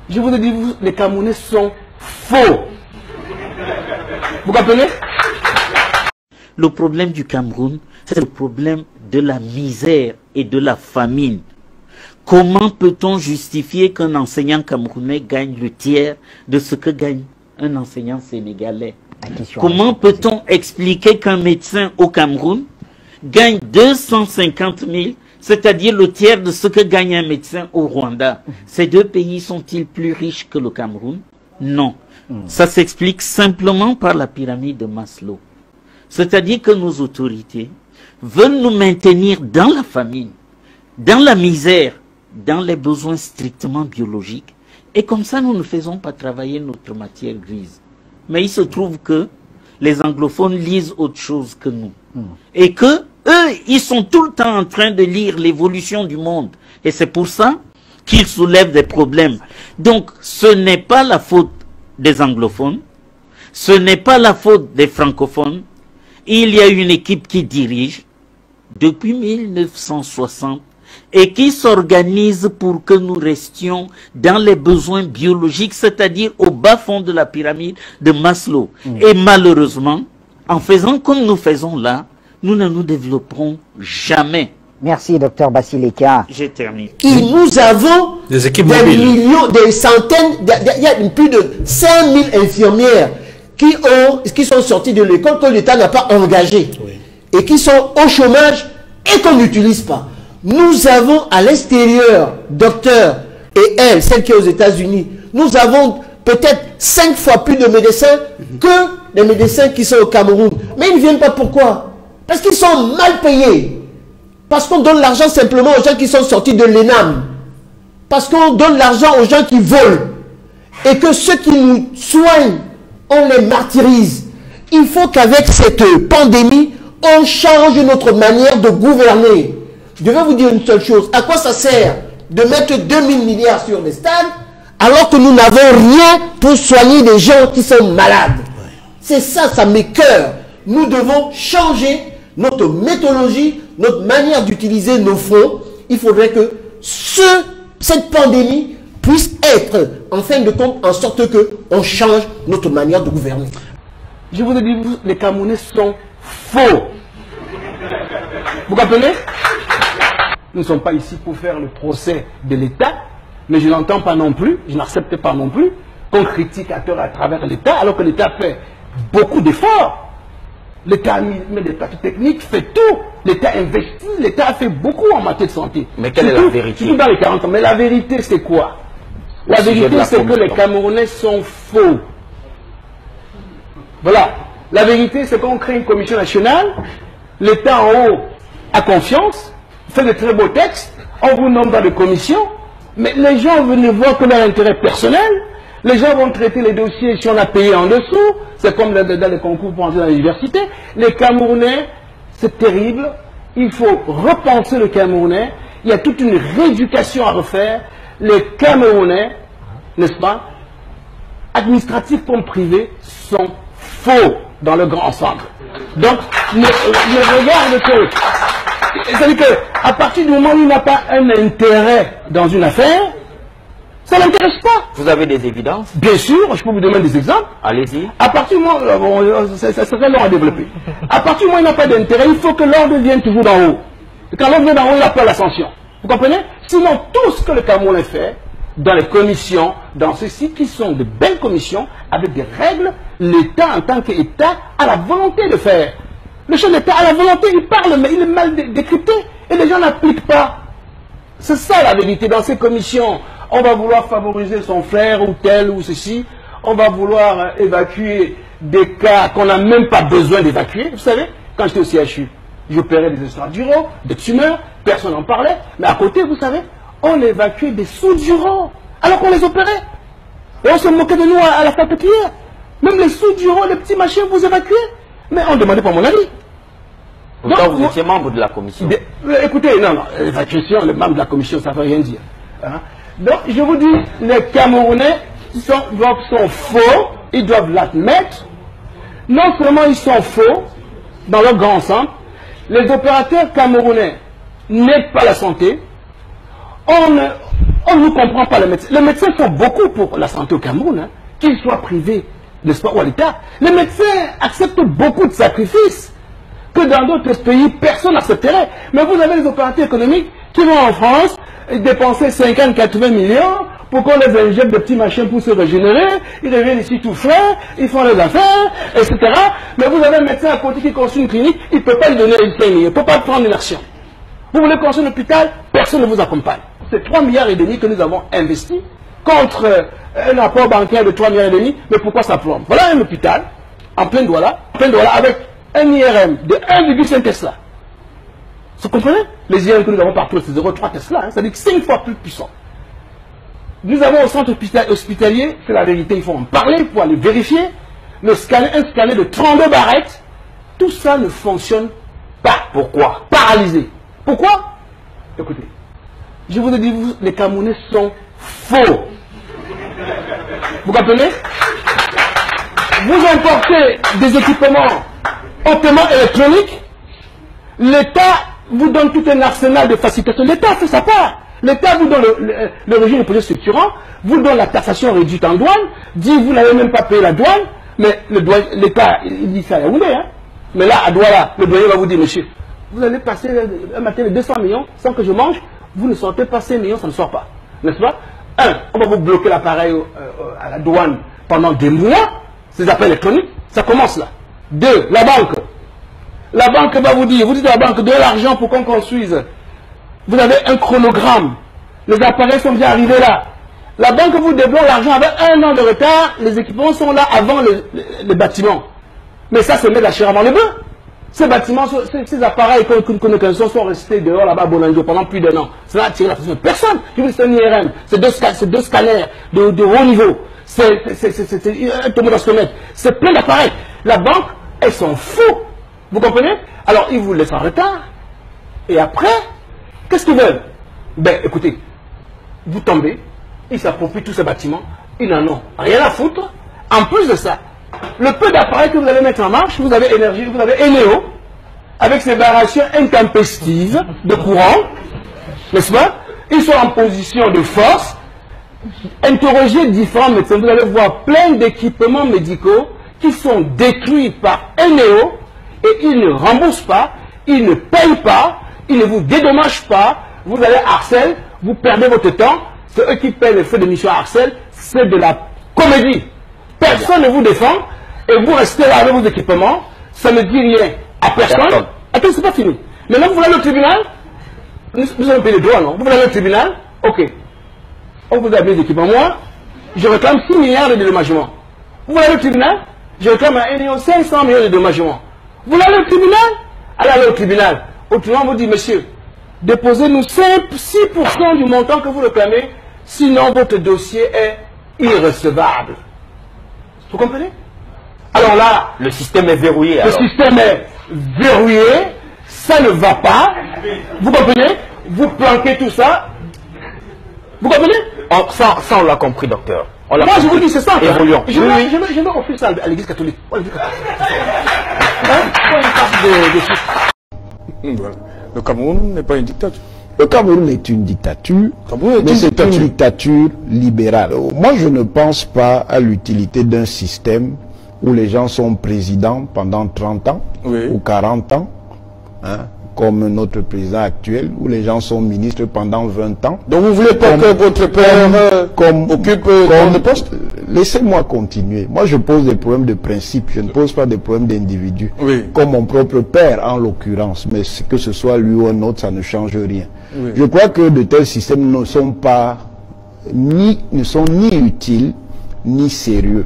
Je vous ai dit, les Camerounais sont faux. Vous comprenez? Le problème du Cameroun, c'est le problème de la misère et de la famine. Comment peut-on justifier qu'un enseignant camerounais gagne le tiers de ce que gagne un enseignant sénégalais? Comment peut-on expliquer qu'un médecin au Cameroun gagne 250 000, c'est-à-dire le tiers de ce que gagne un médecin au Rwanda? Ces deux pays sont-ils plus riches que le Cameroun? Non. Ça s'explique simplement par la pyramide de Maslow. C'est-à-dire que nos autorités veulent nous maintenir dans la famine, dans la misère, dans les besoins strictement biologiques. Et comme ça, nous ne faisons pas travailler notre matière grise. Mais il se trouve que les anglophones lisent autre chose que nous. Et que eux, ils sont tout le temps en train de lire l'évolution du monde. Et c'est pour ça qu'ils soulèvent des problèmes. Donc, ce n'est pas la faute des anglophones. Ce n'est pas la faute des francophones. Il y a une équipe qui dirige depuis 1960 et qui s'organise pour que nous restions dans les besoins biologiques, c'est-à-dire au bas fond de la pyramide de Maslow. Et malheureusement, en faisant comme nous faisons là, nous ne nous développerons jamais. Merci, docteur Basileka. J'ai terminé. Nous avons des équipes des mobiles, millions, des centaines, il y a plus de 5000 infirmières qui sont sorties de l'école que l'État n'a pas engagées et qui sont au chômage et qu'on n'utilise pas. Nous avons à l'extérieur, docteur et elle, celle qui est aux États-Unis, nous avons peut-être 5 fois plus de médecins que les médecins qui sont au Cameroun. Mais ils ne viennent pas, pourquoi? Parce qu'ils sont mal payés. Parce qu'on donne l'argent simplement aux gens qui sont sortis de l'ENAM. Parce qu'on donne l'argent aux gens qui volent. Et que ceux qui nous soignent, on les martyrise. Il faut qu'avec cette pandémie, on change notre manière de gouverner. Je vais vous dire une seule chose. À quoi ça sert de mettre 2000 milliards sur les stades alors que nous n'avons rien pour soigner des gens qui sont malades? C'est ça, ça m'écoeure. Nous devons changer notre méthodologie, notre manière d'utiliser nos fonds. Il faudrait que cette pandémie puisse être, en fin de compte, en sorte qu'on change notre manière de gouverner. Je vous ai dit, les Camerounais sont faux. Vous comprenez? Nous ne sommes pas ici pour faire le procès de l'État, mais je n'entends pas non plus, je n'accepte pas non plus qu'on critique à tort à travers l'État, alors que l'État fait beaucoup d'efforts. L'État met des plateaux techniques, fait tout. L'État investit, l'État a fait beaucoup en matière de santé. Mais quelle est la vérité? Surtout dans les 40 ans. Mais la vérité, c'est quoi? La vérité, c'est que les Camerounais sont faux. Voilà. La vérité, c'est qu'on crée une commission nationale, l'État en haut a confiance, fait de très beaux textes, on vous nomme dans des commissions, mais les gens ne voient que leur intérêt personnel. Les gens vont traiter les dossiers si on a payé en dessous. C'est comme dans les concours pour entrer dans l'université. Les Camerounais, c'est terrible. Il faut repenser le Camerounais. Il y a toute une rééducation à refaire. Les Camerounais, n'est-ce pas, administratifs comme privés, sont faux dans le grand centre. Donc, ne regarde que... C'est-à-dire qu'à partir du moment où il n'a pas un intérêt dans une affaire, ça ne l'intéresse pas. Vous avez des évidences? Bien sûr, je peux vous donner des exemples. Allez-y. À partir du moment, ça serait long à développer. À partir du moment où il n'a pas d'intérêt, il faut que l'ordre vienne toujours d'en haut. Et quand l'ordre vient d'en haut, il n'a pas l'ascension. Vous comprenez? Sinon, tout ce que le Cameroun fait, dans les commissions, dans ceux-ci qui sont de belles commissions, avec des règles, l'État en tant qu'État a la volonté de faire. Le chef d'État a la volonté, il parle, mais il est mal décrypté. Et les gens n'appliquent pas. C'est ça la vérité. Dans ces commissions, on va vouloir favoriser son frère ou tel ou ceci. On va vouloir évacuer des cas qu'on n'a même pas besoin d'évacuer. Vous savez, quand j'étais au CHU, j'opérais des extraduraux, des tumeurs, personne n'en parlait. Mais à côté, vous savez, on évacuait des sous-duraux, alors qu'on les opérait. Et on se moquait de nous à la papetière. Même les sous-duraux, les petits machins, vous évacuez. Mais on ne demandait pas mon avis. Pourtant, vous étiez membre de la commission. Écoutez, non, l'évacuation, les membres de la commission, ça ne veut rien dire. Hein? Donc, je vous dis, les Camerounais sont faux, ils doivent l'admettre. Non seulement ils sont faux, dans leur grand centre, les opérateurs camerounais n'aident pas la santé. On ne comprend pas les médecins. Les médecins font beaucoup pour la santé au Cameroun, hein, qu'ils soient privés, n'est-ce pas, ou à l'État. Les médecins acceptent beaucoup de sacrifices que dans d'autres pays, personne n'accepterait. Mais vous avez les opérateurs économiques qui vont en France dépenser 50-80 millions pour qu'on les injecte des petits machins pour se régénérer. Ils reviennent ici tout frais, ils font les affaires, etc. Mais vous avez un médecin à côté qui construit une clinique, il ne peut pas lui donner une clinique, il ne peut pas prendre une action. Vous voulez construire un hôpital, personne ne vous accompagne. C'est 3,5 milliards que nous avons investis contre un apport bancaire de 3,5 milliards. Mais pourquoi ça plombe? Voilà un hôpital en plein Douala, avec un IRM de 1,5 Tesla. Vous comprenez? Les IRM que nous avons partout, c'est 0,3 Tesla, hein, c'est-à-dire 5 fois plus puissant. Nous avons au centre hospitalier, c'est la vérité, il faut en parler pour aller vérifier, un scanner de 32 barrettes. Tout ça ne fonctionne pas. Pourquoi? Paralysé. Pourquoi? Écoutez, je vous ai dit, les Camerounais sont faux. Vous comprenez? Vous importez des équipements hautement électroniques, l'État vous donne tout un arsenal de facilitation. L'État fait sa part. L'État vous donne le régime de projet structurant, vous donne la taxation réduite en douane, dit vous n'avez même pas payé la douane, mais l'État, il dit ça à Yaoundé, hein. Mais là, à Douala, le douanier va vous dire, monsieur, vous allez passer un matin de 200 millions sans que je mange, vous ne sortez pas 5 millions, ça ne sort pas. N'est-ce pas? On va vous bloquer l'appareil à la douane pendant des mois, ces appels électroniques, ça commence là. 2, la banque. La banque va vous dire, vous dites à la banque, donnez l'argent pour qu'on construise. Vous avez un chronogramme. Les appareils sont déjà arrivés là. La banque vous débloque l'argent avec 1 an de retard, les équipements sont là avant les bâtiments. Mais ça, c'est mettre la chair avant le bœuf. Ces bâtiments, ces appareils que nous connaissons sont restés dehors là-bas à Bonanjo pendant plus d'1 an. Cela a attiré l'attention de personne. Je vous dis, c'est un IRM, c'est deux scanners de haut niveau, c'est un tomodostomètre, c'est plein d'appareils. La banque, elles s'en fout. Vous comprenez? Alors, ils vous laissent en retard. Et après, qu'est-ce qu'ils veulent? Ben, écoutez, vous tombez, ils s'approprient tous ces bâtiments, ils n'en ont rien à foutre. En plus de ça, le peu d'appareils que vous allez mettre en marche, vous avez énergie, vous avez Eneo, avec ses variations intempestives de courant, n'est-ce pas? Ils sont en position de force. Interrogez différents médecins, vous allez voir plein d'équipements médicaux qui sont détruits par Eneo et ils ne remboursent pas, ils ne payent pas, ils ne vous dédommagent pas, vous allez à Arcel, vous perdez votre temps, c'est eux qui paient les frais de mission à Arcel, c'est de la comédie. Personne ne vous défend et vous restez là avec vos équipements, ça ne dit rien à personne. Attends, c'est pas fini. Maintenant, vous voulez aller au tribunal, nous avons payé les droits, non? Vous voulez aller au tribunal, ok. On vous a mis des équipements. Moi, je réclame 6 milliards de dédommagements. Vous voulez aller au tribunal, je réclame à Eneo 500 millions de dédommagements. Vous voulez aller au tribunal? Allez au tribunal. Au tribunal, on vous dit, monsieur, déposez-nous 6% du montant que vous réclamez, sinon votre dossier est irrecevable. Vous comprenez? Alors là, le système est verrouillé. Le système est verrouillé, ça ne va pas. Vous comprenez? Vous planquez tout ça. Vous comprenez? Ça, on l'a compris, docteur. Moi, je vous dis, c'est ça. Évoluons. Je vais offrir ça à l'église catholique. Le Cameroun n'est pas une dictature. Le Cameroun est une dictature, mais c'est une dictature libérale. Moi, je ne pense pas à l'utilité d'un système où les gens sont présidents pendant 30 ans ou 40 ans, hein, comme notre président actuel, où les gens sont ministres pendant 20 ans. Donc vous voulez pas que votre père occupe le poste? Laissez-moi continuer. Moi, je pose des problèmes de principe, je ne pose pas des problèmes d'individu. Comme mon propre père, en l'occurrence. Mais que ce soit lui ou un autre, ça ne change rien. Je crois que de tels systèmes ne sont ni utiles, ni sérieux.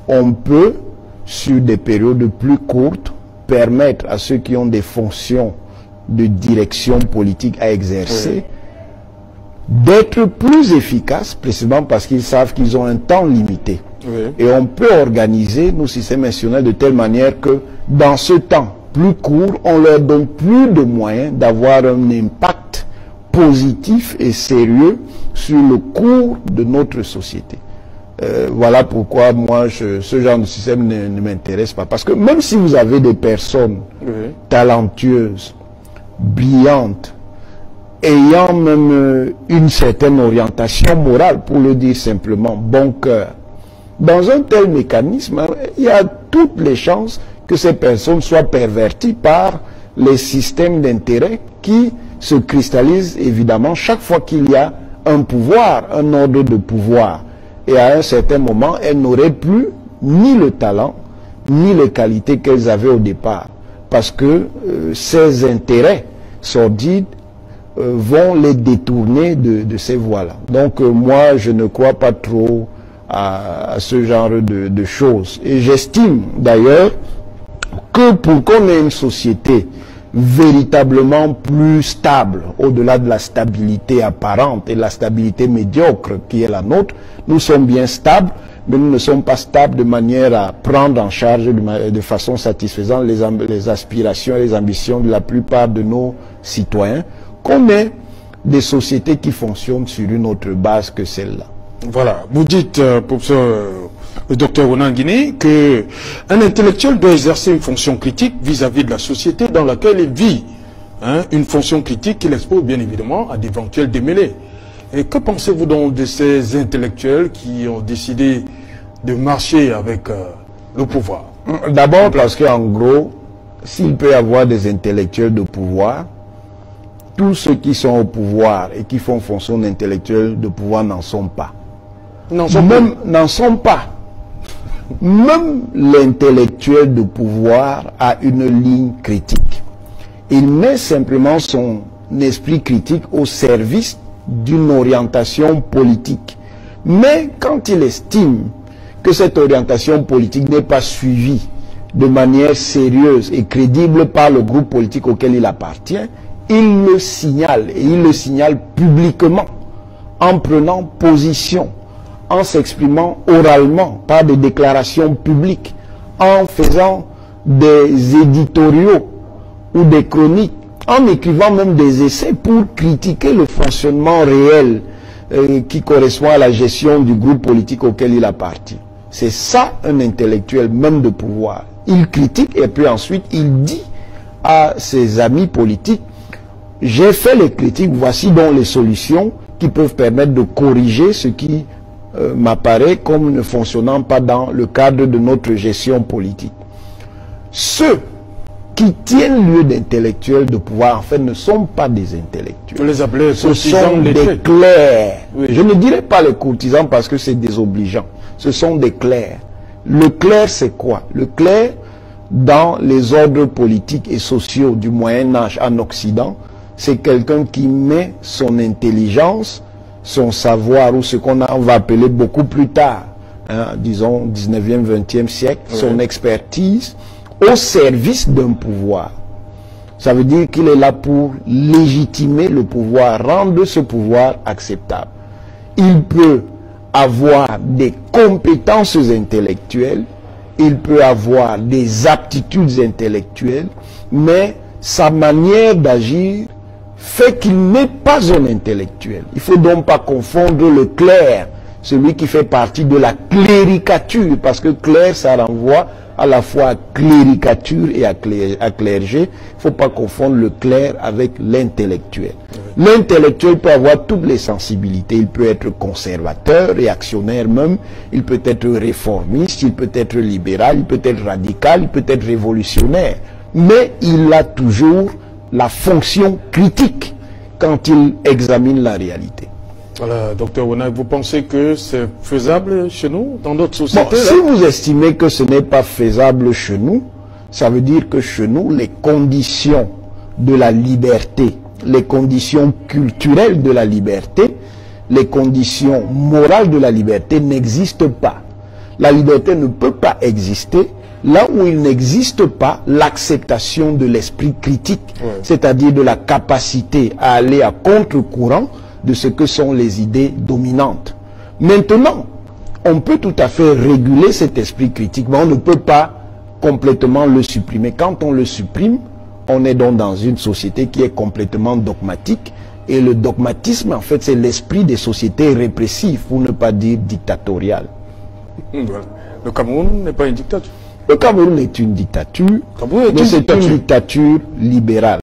On peut, sur des périodes plus courtes, permettre à ceux qui ont des fonctions de direction politique à exercer d'être plus efficaces, précisément parce qu'ils savent qu'ils ont un temps limité. Et on peut organiser nos systèmes institutionnels de telle manière que dans ce temps plus court, on leur donne plus de moyens d'avoir un impact positif et sérieux sur le cours de notre société. Voilà pourquoi moi, ce genre de système ne m'intéresse pas. Parce que même si vous avez des personnes talentueuses, brillantes, qui ont des fonctions de direction politique à exercer, d'être plus efficaces, précisément parce qu'ils savent qu'ils ont un temps limité. Et on peut organiser nos systèmes institutionnels de telle manière que dans ce temps plus court, on leur donne plus de moyens d'avoir un impact positif et sérieux sur le cours de notre société. Voilà pourquoi moi, ce genre de système ne m'intéresse pas. Parce que même si vous avez des personnes ayant même une certaine orientation morale, pour le dire simplement, bon cœur. Dans un tel mécanisme, il y a toutes les chances que ces personnes soient perverties par les systèmes d'intérêt qui se cristallisent évidemment chaque fois qu'il y a un pouvoir, un ordre de pouvoir. Et à un certain moment, elles n'auraient plus ni le talent, ni les qualités qu'elles avaient au départ. Parce que ces intérêts sordides vont les détourner de ces voies-là. Donc moi, je ne crois pas trop à ce genre de choses. Et j'estime d'ailleurs que pour qu'on ait une société véritablement plus stable, au-delà de la stabilité apparente et de la stabilité médiocre qui est la nôtre, nous sommes bien stables, mais nous ne sommes pas stables de manière à prendre en charge de façon satisfaisante les aspirations et les ambitions de la plupart de nos citoyens, qu'on ait des sociétés qui fonctionnent sur une autre base que celle-là. Voilà, vous dites, professeur le docteur Ronan Guinée, qu'un intellectuel doit exercer une fonction critique vis-à-vis de la société dans laquelle il vit. Hein, une fonction critique qui l'expose bien évidemment à d'éventuels démêlés. Et que pensez-vous donc de ces intellectuels qui ont décidé de marcher avec le pouvoir? D'abord parce qu'en gros, s'il peut y avoir des intellectuels de pouvoir, tous ceux qui sont au pouvoir et qui font fonction d'intellectuels de pouvoir n'en sont pas. N'en sont pas. Même l'intellectuel de pouvoir a une ligne critique. Il met simplement son esprit critique au service d'une orientation politique. Mais quand il estime que cette orientation politique n'est pas suivie de manière sérieuse et crédible par le groupe politique auquel il appartient, il le signale, et il le signale publiquement, en prenant position, en s'exprimant oralement par des déclarations publiques, en faisant des éditoriaux ou des chroniques, en écrivant même des essais pour critiquer le fonctionnement réel qui correspond à la gestion du groupe politique auquel il appartient. C'est ça un intellectuel même de pouvoir. Il critique et puis ensuite il dit à ses amis politiques: j'ai fait les critiques, voici donc les solutions qui peuvent permettre de corriger ce qui m'apparaît comme ne fonctionnant pas dans le cadre de notre gestion politique. Ceux qui tiennent lieu d'intellectuels de pouvoir, en fait, ne sont pas des intellectuels. On les appelait ce sont des clercs. Oui. Je ne dirais pas les courtisans parce que c'est désobligeant. Ce sont des clercs. Le clerc, c'est quoi? Le clerc, dans les ordres politiques et sociaux du Moyen-Âge en Occident, c'est quelqu'un qui met son intelligence, son savoir, ou ce qu'on va appeler beaucoup plus tard, hein, disons 19e, 20e siècle, son expertise, au service d'un pouvoir. Ça veut dire qu'il est là pour légitimer le pouvoir, rendre ce pouvoir acceptable. Il peut avoir des compétences intellectuelles, il peut avoir des aptitudes intellectuelles, mais sa manière d'agir fait qu'il n'est pas un intellectuel. Il ne faut donc pas confondre le clerc, celui qui fait partie de la cléricature, parce que clerc, ça renvoie à la fois à cléricature et à clergé. Il ne faut pas confondre le clerc avec l'intellectuel. L'intellectuel peut avoir toutes les sensibilités. Il peut être conservateur, réactionnaire même, il peut être réformiste, il peut être libéral, il peut être radical, il peut être révolutionnaire. Mais il a toujours la fonction critique quand il examine la réalité. Voilà, docteur Wona, vous pensez que c'est faisable chez nous, dans notre société? Bon, si vous estimez que ce n'est pas faisable chez nous, ça veut dire que chez nous, les conditions de la liberté, les conditions culturelles de la liberté, les conditions morales de la liberté n'existent pas. La liberté ne peut pas exister là où il n'existe pas l'acceptation de l'esprit critique, c'est-à-dire de la capacité à aller à contre-courant de ce que sont les idées dominantes. Maintenant, on peut tout à fait réguler cet esprit critique, mais on ne peut pas complètement le supprimer. Quand on le supprime, on est donc dans une société qui est complètement dogmatique, et le dogmatisme, en fait, c'est l'esprit des sociétés répressives, pour ne pas dire dictatoriales. Voilà. Le Cameroun n'est pas une dictature. Le Cameroun est une dictature, mais c'est une dictature libérale.